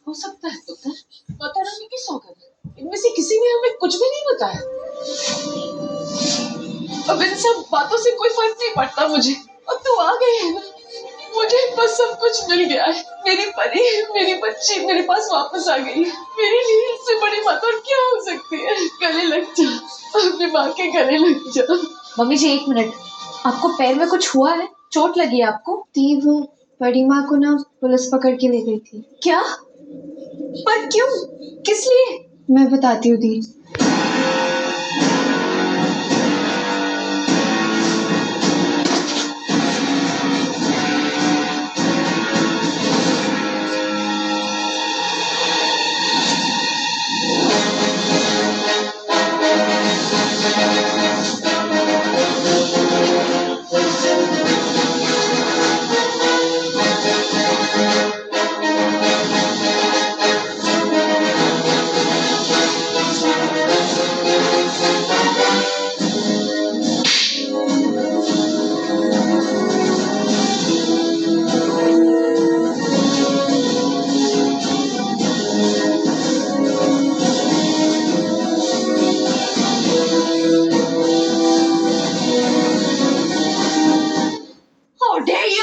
हो सकता है पुत्र, माता रानी की सौगंध, इनमें से किसी ने हमें कुछ भी नहीं बताया। अब इन सब बातों से कोई फर्क नहीं पड़ता मुझे। अब तू आ गई है ना, मुझे बस सब कुछ मिल गया है। मेरी परी, मेरी बच्ची मेरे पास वापस आ गई है। मेरे लिए इससे बड़ी बात और क्या हो सकती है। गले लग जा, अपनी माँ के गले लग जा। मम्मी जी 1 मिनट, आपको पैर में कुछ हुआ है? चोट लगी है आपको? दी वो बड़ी माँ को ना पुलिस पकड़ के ले गई थी। क्या? पर क्यों? किस लिए? मैं बताती हूँ दी।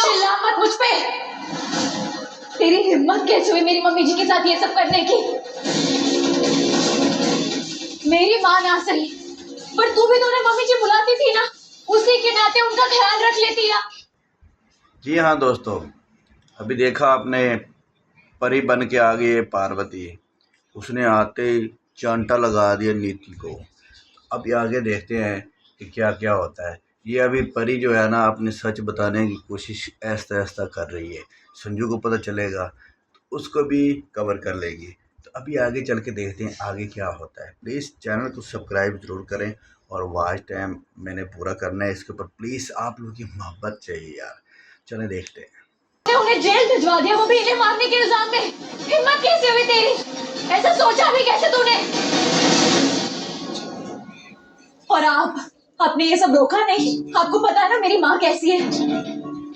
चिल्ला मत मुझ पे। तेरी हिम्मत कैसे हुई मेरी मम्मी जी के साथ ये सब करने की? मेरी माँ ना सही, पर तू भी तो उन्हें मम्मी जी बुलाती थी ना, उसी के नाते उनका ख्याल रख लेती है। जी हाँ दोस्तों, अभी देखा आपने, परी बन के आ गई है पार्वती। उसने आते ही चांटा लगा दिया नीति को। अब ये आगे देखते हैं कि क्या क्या होता है। ये अभी परी जो है ना, अपने सच बताने की कोशिश ऐसा ऐसा कर रही है। संजू को पता चलेगा तो उसको भी कवर कर लेगी। तो अभी आगे चल के देखते हैं आगे क्या होता है। प्लीज़ चैनल को सब्सक्राइब ज़रूर करें और वॉच टाइम मैंने पूरा करना है इसके ऊपर। प्लीज़ आप लोगों की मोहब्बत चाहिए यार। चलें देखते हैं। उन्हें जेल भिजवा दिया, वो भी इन्हें मारने के इल्जाम में। हिम्मत कैसे हुई तेरी? ऐसा सोचा भी कैसे तूने? और आपने ये सब रोका नहीं? आपको पता है ना मेरी माँ कैसी है,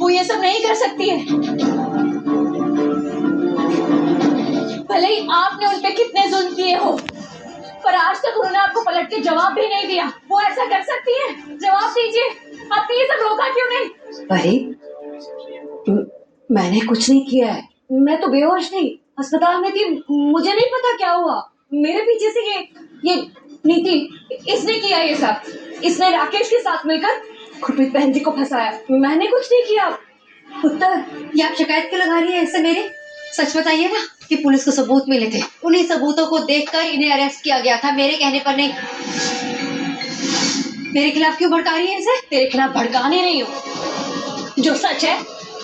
वो ये सब नहीं कर सकती है। भले ही आपने उन पे कितने जुल्म किए हो, पर आज तक उन्होंने आपको पलट के जवाब भी नहीं दिया। वो ऐसा कर सकती है? जवाब दीजिए, आपने ये सब रोका क्यों नहीं? अरे मैंने कुछ नहीं किया है, मैं तो बेहोश थी, अस्पताल में थी, मुझे नहीं पता क्या हुआ। मेरे पीछे से ये नीति, इसने किया ये सब। इसने राकेश के साथ मिलकर गुरप्रीत बहन जी को फंसाया। मैंने कुछ नहीं किया। उत्तर, ये आप शिकायत क्यों लगा रही है इससे मेरी? सच बताइए ना कि पुलिस को सबूत मिले थे, उन्हीं सबूतों को देखकर इन्हें अरेस्ट किया गया था, मेरे कहने पर नहीं। मेरे खिलाफ क्यों भड़का रही है इसे? तेरे खिलाफ भड़का नहीं रही हूँ, जो सच है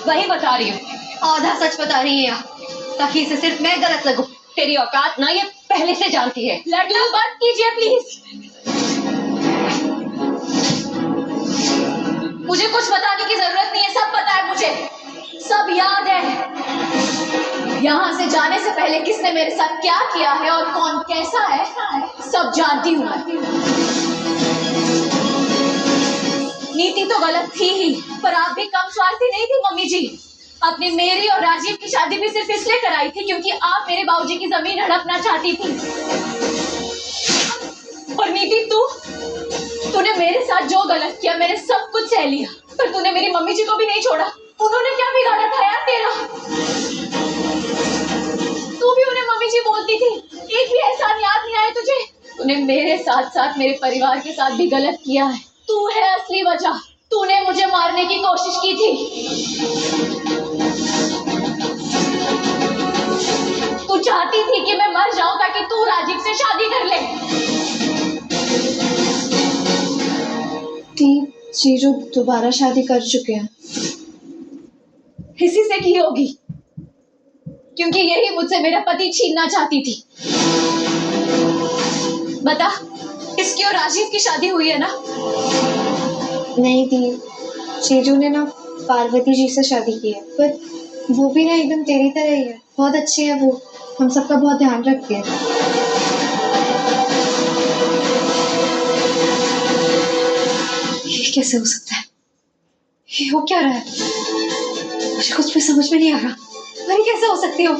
वही बता रही हूँ। आधा सच बता रही है ताकि इसे सिर्फ मैं गलत लगूं। तेरी औकात ना ये पहले से जानती है। लड़ना बंद कीजिए प्लीज। मुझे कुछ बताने की जरूरत नहीं है, सब पता है मुझे, सब याद है। यहाँ से जाने से पहले किसने मेरे साथ क्या किया है और कौन कैसा है, सब जानती हूँ मैं। नीति तो गलत थी ही, पर आप भी कम स्वार्थी नहीं थी मम्मी जी। आपने मेरी और राजीव की शादी भी सिर्फ इसलिए कराई थी क्योंकि आप मेरे बाबूजी की जमीन हड़पना चाहती थी। और नीति तूने मेरे साथ जो गलत किया मैंने सब कुछ सह लिया, पर तूने मेरी मम्मी जी को भी नहीं छोड़ा। उन्होंने क्या बिगाड़ा था यार तेरा? तू भी उन्हें मम्मी जी बोलती थी, एक भी एहसान याद नहीं आया तुझे? तूने मेरे साथ साथ मेरे परिवार के साथ भी गलत किया है। तू है असली वजह, तूने मुझे मारने की कोशिश की थी। तू चाहती थी कि मैं मर जाऊं ताकि तू राजीव से शादी कर ले। जीजू दोबारा शादी कर चुके हैं। इसी से की होगी, क्योंकि यही मुझसे मेरा पति छीनना चाहती थी। बता, इसकी और राजीव की शादी हुई है ना? नहीं दी, जीजू ने ना पार्वती जी से शादी की है, पर वो भी ना एकदम तेरी तरह ही है, बहुत अच्छी है वो, हम सबका बहुत ध्यान रखती है। ये कैसे हो सकता है? ये हो क्या रहा है? मुझे कुछ भी समझ में नहीं आ रहा। परी कैसे हो सकती हो?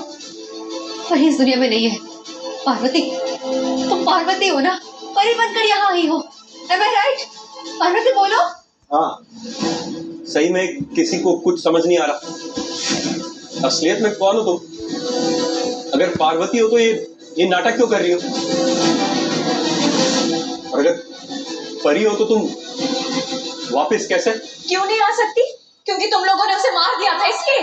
परी इस दुनिया में नहीं है। पार्वती, तुम पार्वती हो ना? परी बनकर यहाँ आई हो। Am I right? पार्वती बोलो। हाँ, सही में किसी को कुछ समझ नहीं आ रहा। असलियत में कौन हो तुम? अगर पार्वती हो तो ये नाटक क्यों कर रही हो? और अगर परी हो तो तुम वापस कैसे? क्यों नहीं आ सकती? क्योंकि तुम लोगों ने उसे मार दिया था इसलिए।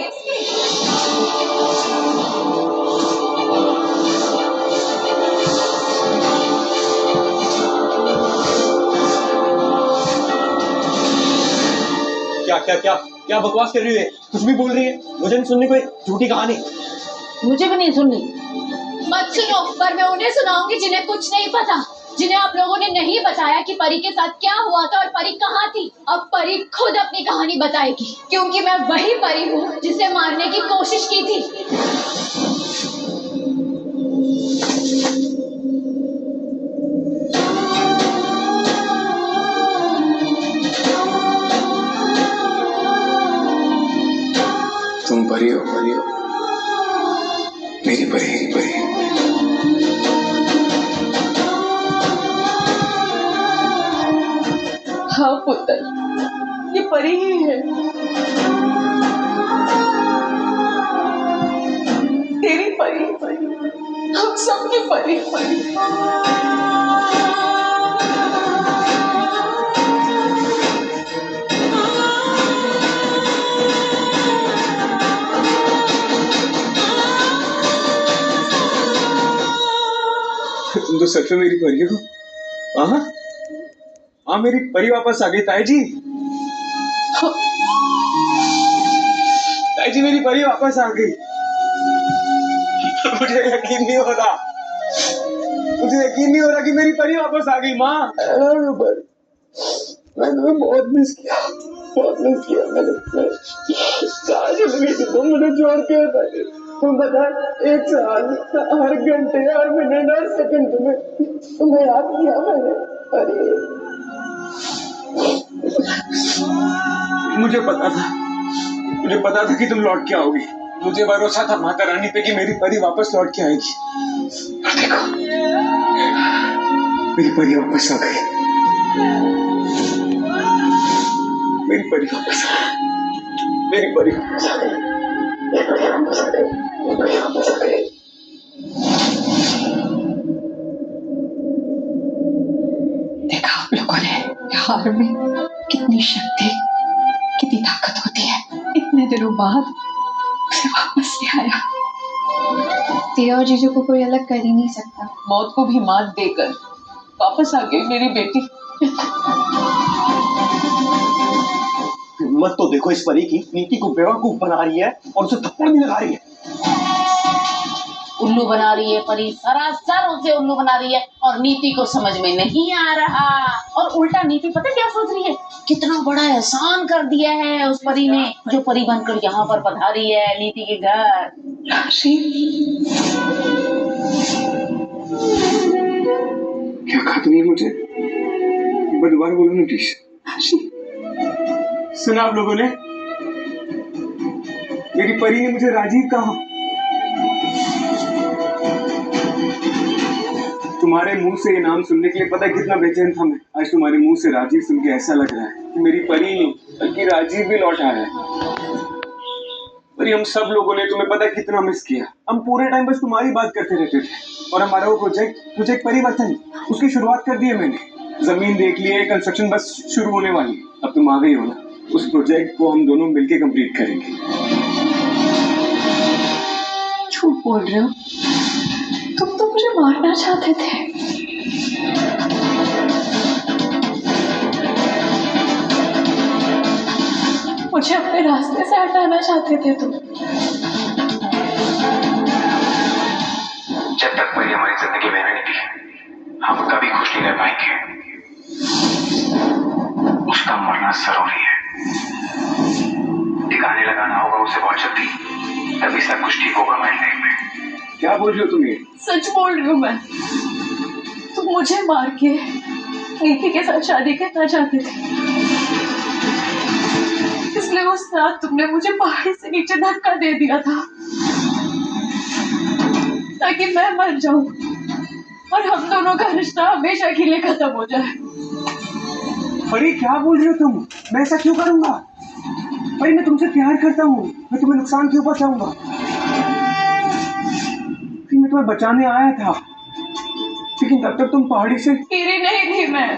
क्या क्या क्या क्या बकवास कर रही है? कुछ भी बोल रही है। मुझे नहीं सुननी कोई झूठी कहानी। मुझे भी नहीं सुननी। मत सुनो, पर मैं उन्हें सुनाऊंगी जिन्हें कुछ नहीं पता, जिन्हें आप लोगों ने नहीं बताया कि परी के साथ क्या हुआ था और परी कहाँ थी। अब परी खुद अपनी कहानी बताएगी, क्योंकि मैं वही परी हूँ जिसे मारने की कोशिश की थी। तुम परी हो, मेरी परी। हाँ पुत्र, ये परी ही है। तेरी परी, हम सबकी परी। तुम तो सच में मेरी परी हो। हाँ, मेरी परी वापस आ गई। ताई जी, मेरी परी वापस आ गई। मुझे यकीन नहीं हो रहा कि मेरी परी वापस आ गई। माँ, मैं तुम्हें बहुत मिस किया मैंने। काश तुम मुझे छोड़ के तुम बता, एक साल हर घंटे, हर मिनट, हर सेकंड तुम्हें याद किया मैंने। अरे मुझे पता था कि तुम लौट के आओगी। मुझे भरोसा था माता रानी पे कि मेरी परी वापस लौट के आएगी। और देखो, मेरी परी वापस आ गई। मेरी परी वापस आ गई। देखा आप लोगों ने हार में कितनी शक्ति, कितनी ताकत होती है। इतने दिनों बाद उसे वापस ले आया। दिया और जीजू को कोई अलग कर ही नहीं सकता। मौत को भी मात देकर वापस आ गई मेरी बेटी। हिम्मत तो देखो इस परी की, नीति को बेवकूफ बना रही है और उसे थप्पड़ भी लगा रही है। उल्लू बना रही है परी, सरासर उसे उल्लू बना रही है और नीति को समझ में नहीं आ रहा। और उल्टा नीति पता क्या सोच रही है? कितना बड़ा एहसान कर दिया है उस परी ने, जो परी बनकर यहाँ पर पधारी है नीति के घर। क्या कहा तुमने मुझे? एक बार दोबारा बोलो ना प्लीज। सुना आप लोगों ने? मेरी परी ने मुझे राजीव कहा। तुम्हारे मुंह से ये नाम सुनने के लिए पता है कितना बेचैन था मैं। आज तुम्हारे मुंह से राजीव सुन के ऐसा लग रहा है कि मेरी परी नहीं बल्कि राजीव भी लौट आया है। परी, हम सब लोगों ने तुम्हें पता है कितना मिस किया। हम पूरे टाइम बस तुम्हारी बात करते रहते थे और हमारा वो प्रोजेक्ट परिवर्तन, उसकी शुरुआत कर दी है मैंने। जमीन देख ली है, कंस्ट्रक्शन बस शुरू होने वाली है। अब तुम आ गई हो ना, उस प्रोजेक्ट को हम दोनों मिलके कंप्लीट करेंगे। झूठ बोल रहे हो, तुम तो मुझे मारना चाहते थे। मुझे अपने रास्ते से हटाना चाहते थे तुम। जब तक परी हमारी जिंदगी में नहीं थी, हम कभी खुश नहीं रह पाएंगे। उसका मरना जरूरी है। ठिकाने लगाना होगा उसे बहुत जल्दी, तभी सब कुछ ठीक होगा हमारी लाइफ में। क्या बोल रही हो तुम ये? सच बोल रही हूँ मैं। तुम मुझे मार के नीति के साथ शादी करना चाहते थे, इसलिए उस रात तुमने मुझे पहाड़ी से नीचे धक्का दे दिया था। कि मैं मर जाऊं और हम दोनों का रिश्ता हमेशा के लिए खत्म हो जाए। परी क्या बोल रही हो तुम? मैं ऐसा क्यों करूंगा? परी मैं तुमसे प्यार करता हूँ, मैं तुम्हें नुकसान क्यों पहुंचाऊंगा? मैं तुम्हें बचाने आया था, लेकिन तब तक तुम पहाड़ी से गिरी नहीं थी मैं।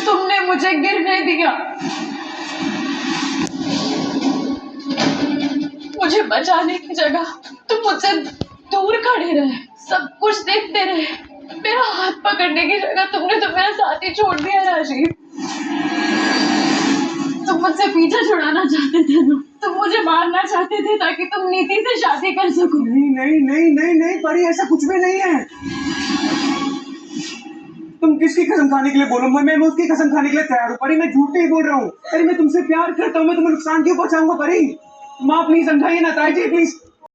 तुमने मुझे गिरने दिया, मुझे बचाने की जगह तुम मुझसे दूर खड़े रहे, सब कुछ देखते रहे। मेरा हाथ पकड़ने की जगह तुमने तो मेरा साथी छोड़ दिया राजीव। तुम मुझसे पीछा छुड़ाना चाहते थे ना, तुम मुझे मारना चाहते थे ताकि तुम नीति से शादी कर सको। नहीं नहीं नहीं नहीं नहीं परी, ऐसा कुछ भी नहीं है। तुम किसकी कसम खाने के लिए बोलो? मैं उसकी कसम खाने के लिए तैयार हूँ परी, मैं झूठ नहीं बोल रहा हूँ। परी मैं तुमसे प्यार करता हूँ, मैं तुम्हें नुकसान क्यों पहुंचाऊंगा? परी माँ प्लीज समझाइए ना, ताई जी प्लीज।